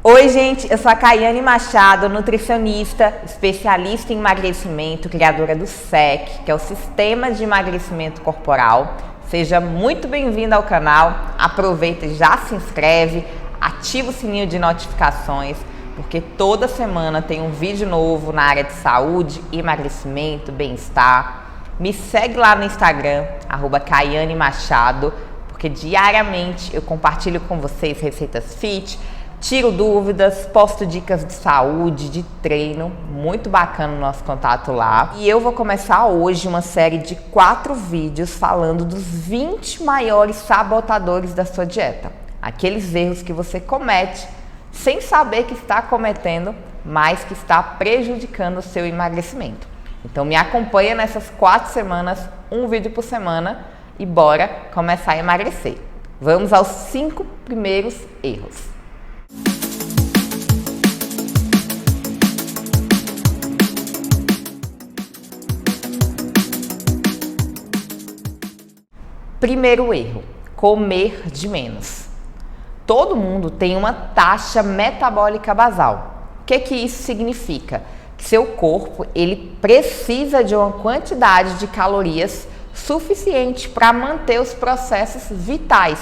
Oi, gente, eu sou a Caiane Machado, nutricionista, especialista em emagrecimento, criadora do SEC, que é o Sistema de Emagrecimento Corporal. Seja muito bem-vindo ao canal, aproveita e já se inscreve, ativa o sininho de notificações, porque toda semana tem um vídeo novo na área de saúde, emagrecimento, bem-estar. Me segue lá no Instagram, @Caiane Machado, porque diariamente eu compartilho com vocês receitas fit, tiro dúvidas, posto dicas de saúde, de treino, muito bacana o nosso contato lá. E eu vou começar hoje uma série de 4 vídeos falando dos 20 maiores sabotadores da sua dieta. Aqueles erros que você comete sem saber que está cometendo, mas que está prejudicando o seu emagrecimento. Então me acompanha nessas 4 semanas, um vídeo por semana e bora começar a emagrecer. Vamos aos 5 primeiros erros. Primeiro erro, comer de menos. Todo mundo tem uma taxa metabólica basal. O que isso significa? Que seu corpo ele precisa de uma quantidade de calorias suficiente para manter os processos vitais.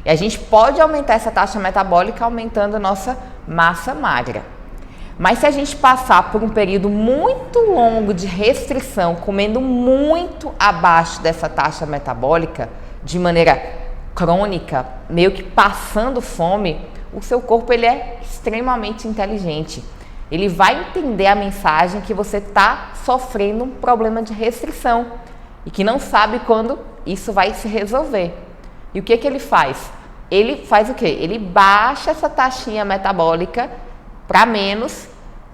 E a gente pode aumentar essa taxa metabólica aumentando a nossa massa magra. Mas se a gente passar por um período muito longo de restrição, comendo muito abaixo dessa taxa metabólica, de maneira crônica, meio que passando fome, o seu corpo ele é extremamente inteligente. Ele vai entender a mensagem que você está sofrendo um problema de restrição e que não sabe quando isso vai se resolver. E o que ele faz? Ele faz o quê? Ele baixa essa taxinha metabólica para menos,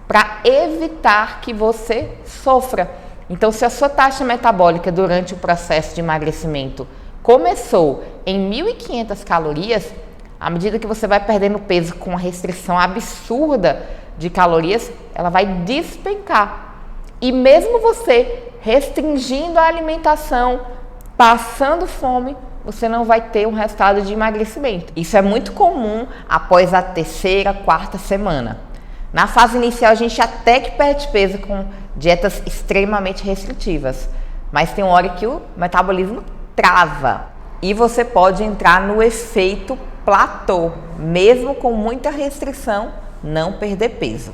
para evitar que você sofra. Então, se a sua taxa metabólica durante o processo de emagrecimento começou em 1.500 calorias, à medida que você vai perdendo peso com uma restrição absurda de calorias, ela vai despencar. E mesmo você restringindo a alimentação, passando fome, você não vai ter um resultado de emagrecimento. Isso é muito comum após a 3ª, 4ª semana. Na fase inicial, a gente até que perde peso com dietas extremamente restritivas, mas tem uma hora que o metabolismo trava e você pode entrar no efeito platô, mesmo com muita restrição, não perder peso.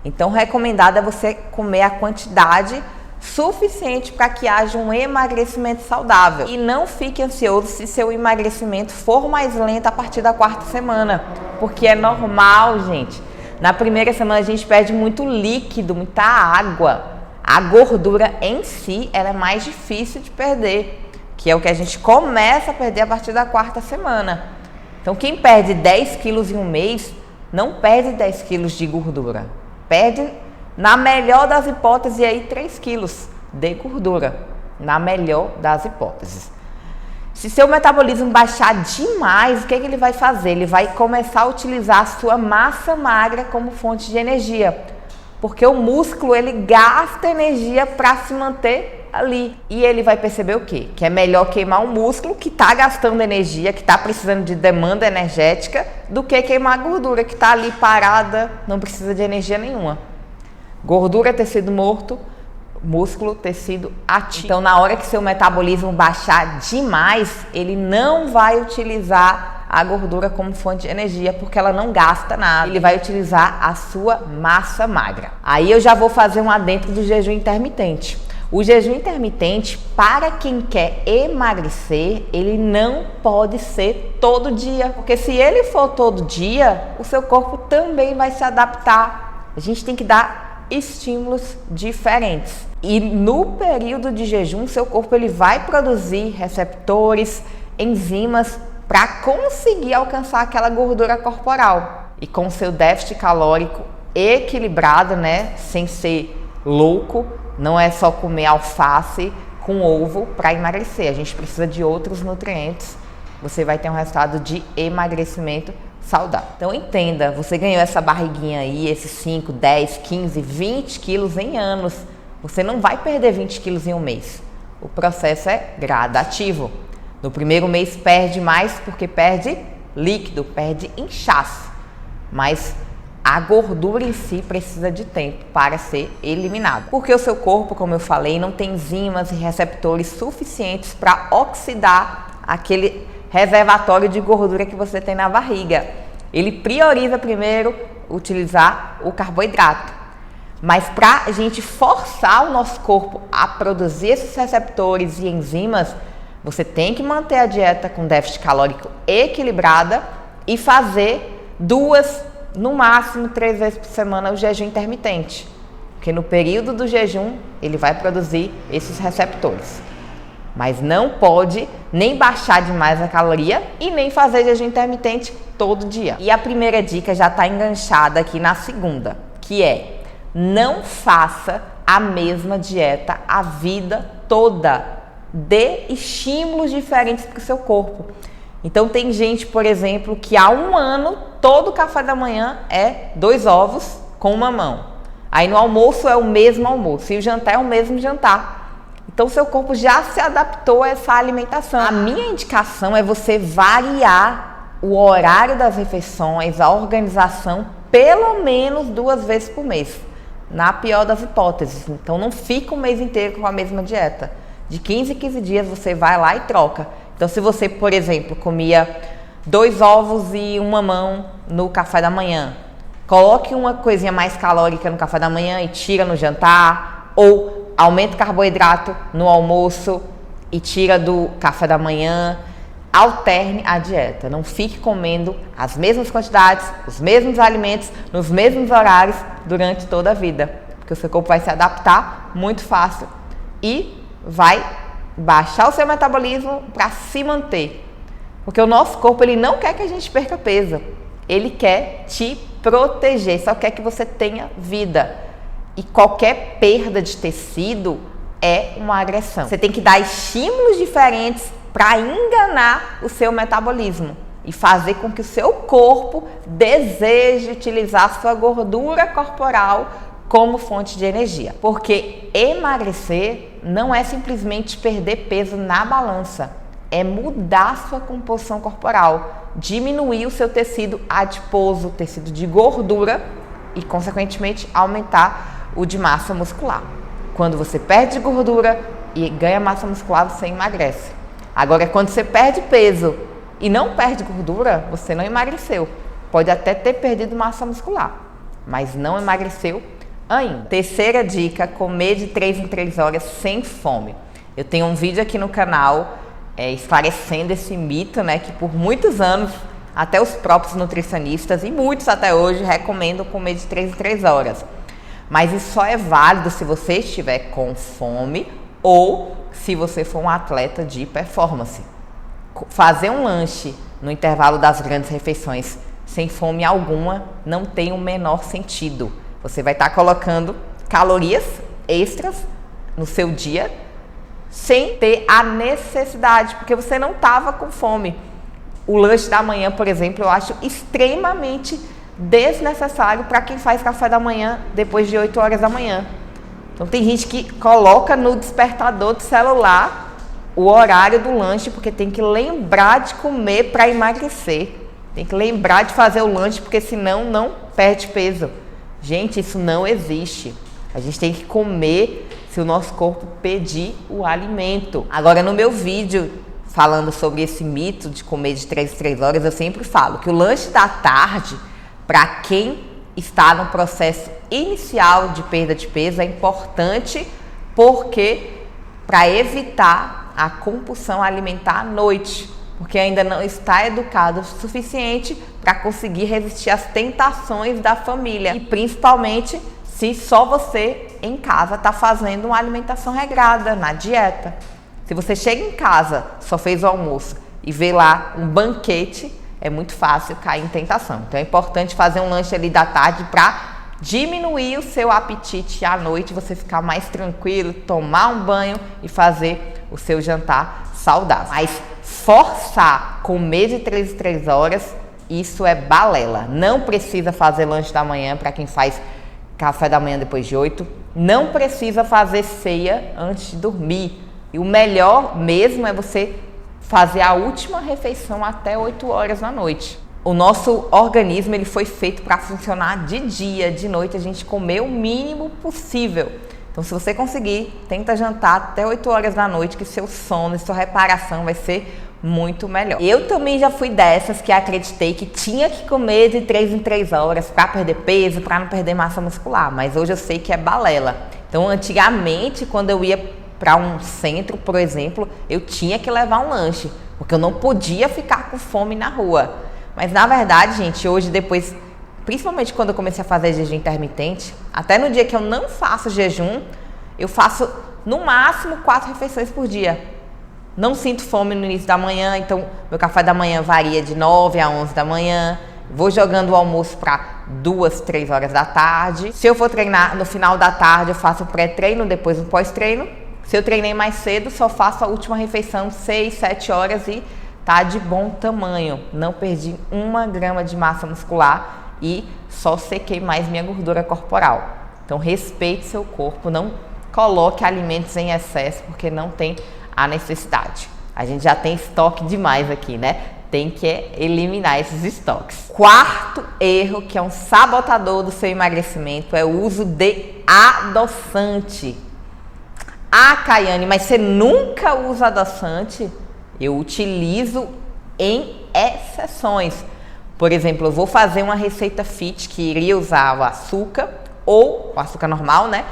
Então, o recomendado é você comer a quantidade suficiente para que haja um emagrecimento saudável. E não fique ansioso se seu emagrecimento for mais lento a partir da 4ª semana, porque é normal, gente. Na primeira semana a gente perde muito líquido, muita água. A gordura em si ela é mais difícil de perder, que é o que a gente começa a perder a partir da 4ª semana. Então quem perde 10 quilos em um mês, não perde 10 quilos de gordura. Perde, na melhor das hipóteses, aí 3 quilos de gordura. Na melhor das hipóteses. Se seu metabolismo baixar demais, o que ele vai fazer? Ele vai começar a utilizar a sua massa magra como fonte de energia. Porque o músculo, ele gasta energia para se manter ali. E ele vai perceber o quê? Que é melhor queimar um músculo que está gastando energia, que está precisando de demanda energética, do que queimar a gordura que está ali parada, não precisa de energia nenhuma. Gordura é tecido morto, músculo, tecido ativo. Então, na hora que seu metabolismo baixar demais, ele não vai utilizar a gordura como fonte de energia, porque ela não gasta nada. Ele vai utilizar a sua massa magra. Aí eu já vou fazer um adentro do jejum intermitente. O jejum intermitente, para quem quer emagrecer, ele não pode ser todo dia. Porque se ele for todo dia, o seu corpo também vai se adaptar. A gente tem que dar estímulos diferentes. E no período de jejum, seu corpo ele vai produzir receptores, enzimas para conseguir alcançar aquela gordura corporal. E com seu déficit calórico equilibrado, né, sem ser louco, não é só comer alface com ovo para emagrecer. A gente precisa de outros nutrientes. Você vai ter um resultado de emagrecimento saudável. Então entenda, você ganhou essa barriguinha aí, esses 5, 10, 15, 20 quilos em anos. Você não vai perder 20 quilos em um mês. O processo é gradativo. No primeiro mês perde mais porque perde líquido, perde inchaço. mas a gordura em si precisa de tempo para ser eliminada. Porque o seu corpo, como eu falei, não tem enzimas e receptores suficientes para oxidar aquele reservatório de gordura que você tem na barriga. Ele prioriza primeiro utilizar o carboidrato. Mas para a gente forçar o nosso corpo a produzir esses receptores e enzimas, você tem que manter a dieta com déficit calórico equilibrada e fazer 2, no máximo 3 vezes por semana o jejum intermitente. Porque no período do jejum ele vai produzir esses receptores. Mas não pode nem baixar demais a caloria e nem fazer jejum intermitente todo dia. E a primeira dica já está enganchada aqui na segunda, que é: não faça a mesma dieta a vida toda. Dê estímulos diferentes para o seu corpo. Então tem gente, por exemplo, que há 1 ano todo café da manhã é 2 ovos com uma mão. Aí no almoço é o mesmo almoço e o jantar é o mesmo jantar. Então seu corpo já se adaptou a essa alimentação. A minha indicação é você variar o horário das refeições, a organização, pelo menos 2 vezes por mês. Na pior das hipóteses. Então não fica o mês inteiro com a mesma dieta. De 15 em 15 dias você vai lá e troca. Então se você, por exemplo, comia 2 ovos e 1 mamão no café da manhã, coloque uma coisinha mais calórica no café da manhã e tira no jantar, ou aumenta o carboidrato no almoço e tira do café da manhã. Alterne a dieta, não fique comendo as mesmas quantidades, os mesmos alimentos, nos mesmos horários durante toda a vida, porque o seu corpo vai se adaptar muito fácil e vai baixar o seu metabolismo para se manter. Porque o nosso corpo ele não quer que a gente perca peso, ele quer te proteger, só quer que você tenha vida. E qualquer perda de tecido é uma agressão. Você tem que dar estímulos diferentes para enganar o seu metabolismo e fazer com que o seu corpo deseje utilizar a sua gordura corporal como fonte de energia. Porque emagrecer não é simplesmente perder peso na balança, é mudar sua composição corporal, diminuir o seu tecido adiposo, tecido de gordura e, consequentemente, aumentar o de massa muscular. Quando você perde gordura e ganha massa muscular, você emagrece. Agora, quando você perde peso e não perde gordura, você não emagreceu. Pode até ter perdido massa muscular, mas não emagreceu ainda. Terceira dica: comer de 3 em 3 horas sem fome. Eu tenho um vídeo aqui no canal esclarecendo esse mito, né, que por muitos anos até os próprios nutricionistas e muitos até hoje recomendam comer de 3 em 3 horas. Mas isso só é válido se você estiver com fome ou se você for um atleta de performance. Fazer um lanche no intervalo das grandes refeições sem fome alguma não tem o menor sentido. Você vai estar colocando calorias extras no seu dia sem ter a necessidade, porque você não estava com fome. O lanche da manhã, por exemplo, eu acho extremamente desnecessário para quem faz café da manhã depois de 8 horas da manhã. Então tem gente que coloca no despertador do celular o horário do lanche, porque tem que lembrar de comer para emagrecer. Tem que lembrar de fazer o lanche, porque senão não perde peso. Gente, isso não existe. A gente tem que comer se o nosso corpo pedir o alimento. Agora, no meu vídeo falando sobre esse mito de comer de 3 em 3 horas, eu sempre falo que o lanche da tarde, para quem está no processo inicial de perda de peso, é importante, porque para evitar a compulsão alimentar à noite, porque ainda não está educado o suficiente para conseguir resistir às tentações da família, e principalmente se só você em casa está fazendo uma alimentação regrada na dieta. Se você chega em casa, só fez o almoço e vê lá um banquete, é muito fácil cair em tentação. Então é importante fazer um lanche ali da tarde para diminuir o seu apetite à noite, você ficar mais tranquilo, tomar um banho e fazer o seu jantar saudável. Mas forçar comer de 3 em 3 horas, isso é balela. Não precisa fazer lanche da manhã para quem faz café da manhã depois de 8. Não precisa fazer ceia antes de dormir. E o melhor mesmo é você fazer a última refeição até 8 horas da noite. O nosso organismo ele foi feito para funcionar de dia, de noite, a gente comer o mínimo possível. Então, se você conseguir, tenta jantar até 8 horas da noite, que seu sono e sua reparação vai ser muito melhor. Eu também já fui dessas que acreditei que tinha que comer de 3 em 3 horas para perder peso, para não perder massa muscular, mas hoje eu sei que é balela. Então, antigamente, quando eu ia para um centro, por exemplo, eu tinha que levar um lanche, porque eu não podia ficar com fome na rua. Mas na verdade, gente, hoje depois, principalmente quando eu comecei a fazer jejum intermitente, até no dia que eu não faço jejum, eu faço no máximo 4 refeições por dia. Não sinto fome no início da manhã, então meu café da manhã varia de 9 a 11 da manhã. Vou jogando o almoço para 2, 3 horas da tarde. Se eu for treinar no final da tarde, eu faço o pré-treino, depois o pós-treino. Se eu treinei mais cedo, só faço a última refeição 6, 7 horas e tá de bom tamanho. Não perdi 1 grama de massa muscular e só sequei mais minha gordura corporal. Então respeite seu corpo, não coloque alimentos em excesso porque não tem a necessidade. A gente já tem estoque demais aqui, né? Tem que eliminar esses estoques. 4º erro, que é um sabotador do seu emagrecimento, é o uso de adoçante. Ah, Caiane, mas você nunca usa adoçante? Eu utilizo em exceções. Por exemplo, eu vou fazer uma receita fit que iria usar o açúcar, ou o açúcar normal, né?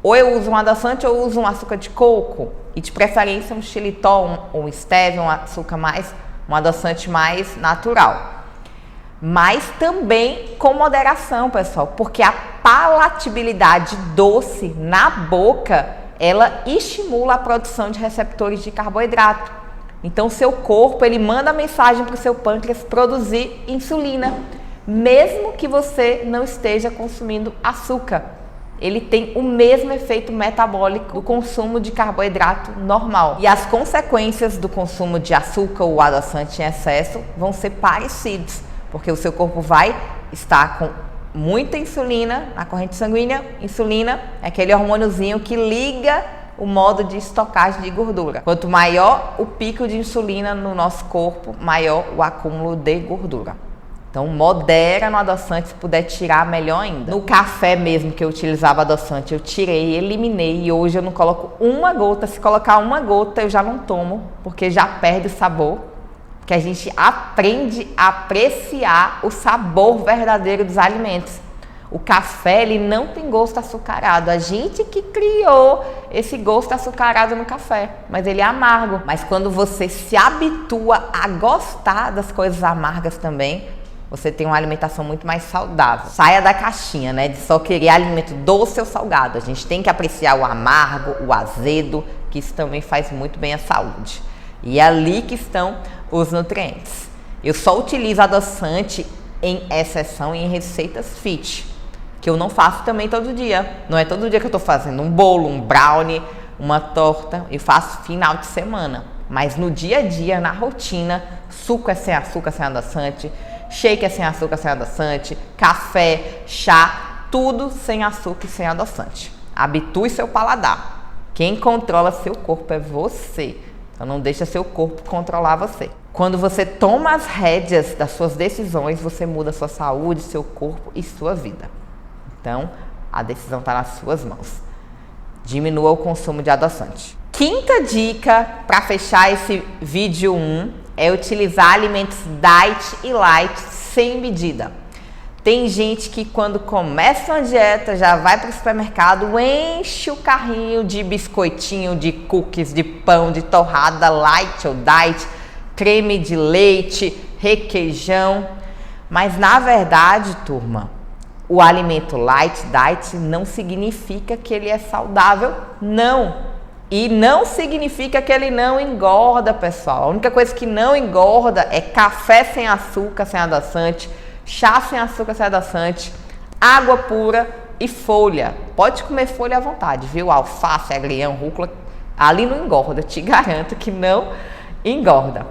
Ou eu uso um adoçante ou eu uso um açúcar de coco. E de preferência um xilitol, um stevia, um adoçante mais natural. Mas também com moderação, pessoal, porque a palatabilidade doce na boca, ela estimula a produção de receptores de carboidrato. Então, seu corpo, ele manda a mensagem para o seu pâncreas produzir insulina, mesmo que você não esteja consumindo açúcar. Ele tem o mesmo efeito metabólico do consumo de carboidrato normal. E as consequências do consumo de açúcar ou adoçante em excesso vão ser parecidos, porque o seu corpo vai estar com muita insulina na corrente sanguínea. Insulina é aquele hormôniozinho que liga o modo de estocagem de gordura. Quanto maior o pico de insulina no nosso corpo, maior o acúmulo de gordura. Então, modera no adoçante, se puder tirar, melhor ainda. No café mesmo que eu utilizava adoçante, eu tirei, eliminei e hoje eu não coloco 1 gota. Se colocar 1 gota, eu já não tomo, porque já perde o sabor. Porque a gente aprende a apreciar o sabor verdadeiro dos alimentos. O café, ele não tem gosto açucarado. A gente que criou esse gosto açucarado no café, mas ele é amargo. Mas quando você se habitua a gostar das coisas amargas também, você tem uma alimentação muito mais saudável. Saia da caixinha, né, de só querer alimento doce ou salgado. A gente tem que apreciar o amargo, o azedo, que isso também faz muito bem à saúde. E é ali que estão os nutrientes. Eu só utilizo adoçante em exceção em receitas fit, que eu não faço também todo dia. Não é todo dia que eu tô fazendo um bolo, um brownie, uma torta. Eu faço final de semana. Mas no dia a dia, na rotina, suco é sem açúcar, sem adoçante. Shake é sem açúcar, sem adoçante, café, chá, tudo sem açúcar e sem adoçante. Habitue seu paladar. Quem controla seu corpo é você. Então não deixa seu corpo controlar você. Quando você toma as rédeas das suas decisões, você muda sua saúde, seu corpo e sua vida. Então a decisão está nas suas mãos. Diminua o consumo de adoçante. 5ª dica para fechar esse vídeo 1 é utilizar alimentos diet e light sem medida. Tem gente que quando começa uma dieta já vai para o supermercado, enche o carrinho de biscoitinho, de cookies, de pão, de torrada light ou diet, creme de leite, requeijão. Mas na verdade, turma, o alimento light diet não significa que ele é saudável, não. E não significa que ele não engorda, pessoal. A única coisa que não engorda é café sem açúcar, sem adoçante, chá sem açúcar, sem adoçante, água pura e folha. Pode comer folha à vontade, viu? Alface, agrião, rúcula, ali não engorda. Te garanto que não engorda.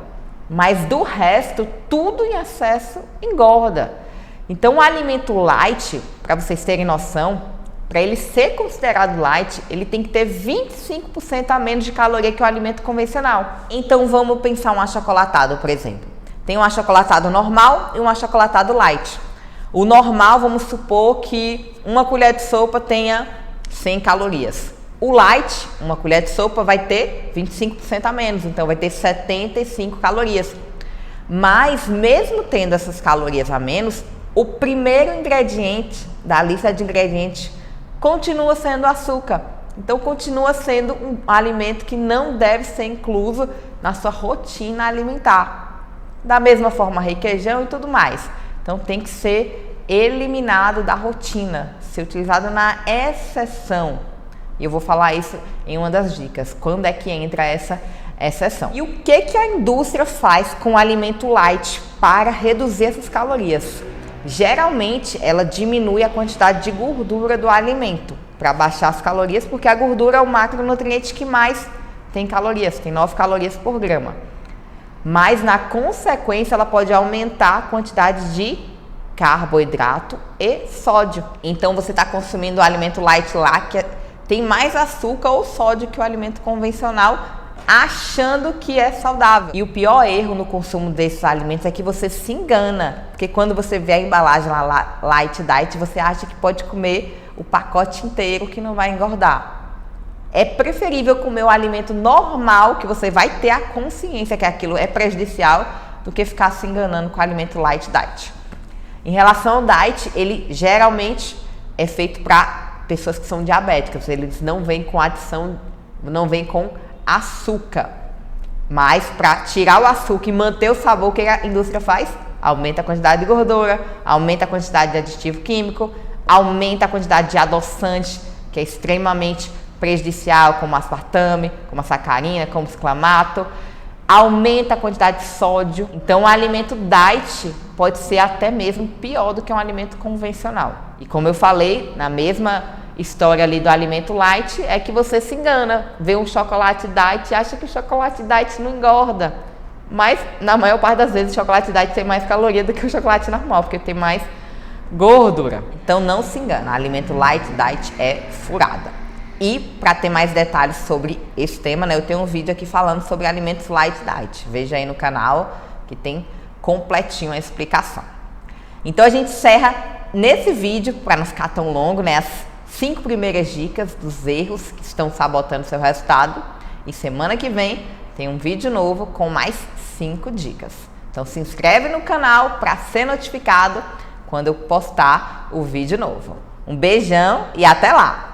Mas do resto, tudo em excesso engorda. Então, o alimento light, para vocês terem noção, para ele ser considerado light, ele tem que ter 25% a menos de caloria que o alimento convencional. Então vamos pensar um achocolatado, por exemplo. Tem um achocolatado normal e um achocolatado light. O normal, vamos supor que uma colher de sopa tenha 100 calorias. O light, uma colher de sopa, vai ter 25% a menos, então vai ter 75 calorias. Mas mesmo tendo essas calorias a menos, o primeiro ingrediente da lista de ingredientes continua sendo açúcar. Então continua sendo um alimento que não deve ser incluso na sua rotina alimentar. Da mesma forma, requeijão e tudo mais. Então tem que ser eliminado da rotina, ser utilizado na exceção. E eu vou falar isso em uma das dicas, quando é que entra essa exceção. E o que a indústria faz com o alimento light para reduzir essas calorias? Geralmente ela diminui a quantidade de gordura do alimento para baixar as calorias, porque a gordura é o macronutriente que mais tem calorias, tem 9 calorias por grama. Mas na consequência ela pode aumentar a quantidade de carboidrato e sódio. Então você está consumindo o alimento light lá que tem mais açúcar ou sódio que o alimento convencional, achando que é saudável. E o pior erro no consumo desses alimentos é que você se engana, porque quando você vê a embalagem lá, light diet, você acha que pode comer o pacote inteiro que não vai engordar. É preferível comer o alimento normal, que você vai ter a consciência que aquilo é prejudicial, do que ficar se enganando com o alimento light diet. Em relação ao diet, ele geralmente é feito para pessoas que são diabéticas, eles não vêm com adição, não vêm com açúcar. Mas para tirar o açúcar e manter o sabor, o que a indústria faz? Aumenta a quantidade de gordura, aumenta a quantidade de aditivo químico, aumenta a quantidade de adoçante, que é extremamente prejudicial, como aspartame, como a sacarina, como o ciclamato, aumenta a quantidade de sódio. Então o alimento diet pode ser até mesmo pior do que um alimento convencional. E como eu falei, na mesma história ali do alimento light, é que você se engana, vê um chocolate diet e acha que o chocolate diet não engorda. Mas na maior parte das vezes o chocolate diet tem mais caloria do que o chocolate normal, porque tem mais gordura. Então não se engana, alimento light diet é furada. E para ter mais detalhes sobre esse tema, né, eu tenho um vídeo aqui falando sobre alimentos light diet. Veja aí no canal que tem completinho a explicação. Então a gente encerra nesse vídeo, para não ficar tão longo, né, as 5 primeiras dicas dos erros que estão sabotando seu resultado. E semana que vem tem um vídeo novo com mais 5 dicas. Então se inscreve no canal para ser notificado quando eu postar o vídeo novo. Um beijão e até lá!